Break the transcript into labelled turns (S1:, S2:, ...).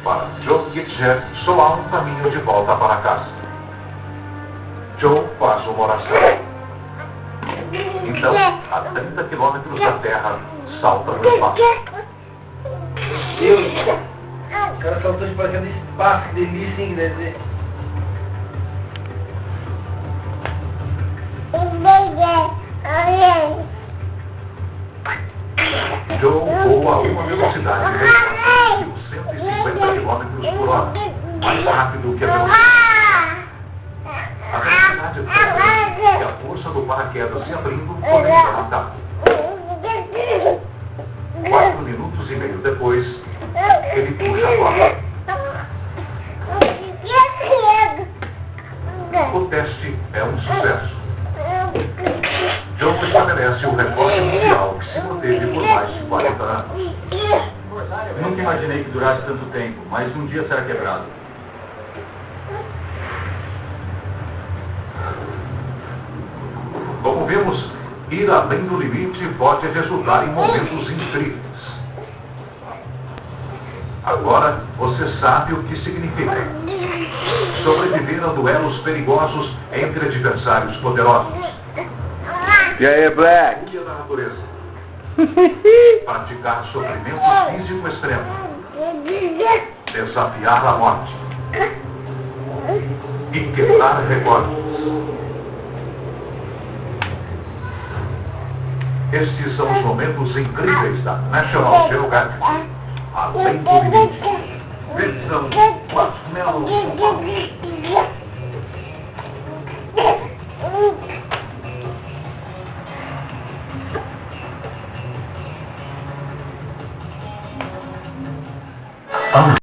S1: Para Joe Gitcher, só há um caminho de volta para casa. Joe faz uma oração. Então, a 30 quilômetros da terra, salta no espaço.
S2: Deus! O cara saltou de paraquedas no espaço, que delícia, hein? Deve ser.
S1: Joe voa a uma velocidade recorde de 150 km por hora, mais rápido que a velocidade. A velocidade é tão grande que a força do paraquedas se abrindo conecta no carro. 4 minutos e meio depois, ele puxa a corda. O teste é um sucesso. Joe estabelece o recorde mundial que se manteve por mais de 40 anos.
S3: Nunca imaginei que durasse tanto tempo, mas um dia será quebrado.
S1: Como vemos, ir além do limite pode resultar em momentos incríveis. Agora você sabe o que significa sobreviver a duelos perigosos entre adversários poderosos.
S4: E aí, Black?
S1: Fúria da natureza. Praticar sofrimento físico extremo. Desafiar a morte. E quebrar recordes. Estes são os momentos incríveis da National Geographic. Além do limite. Versão Marshmallow.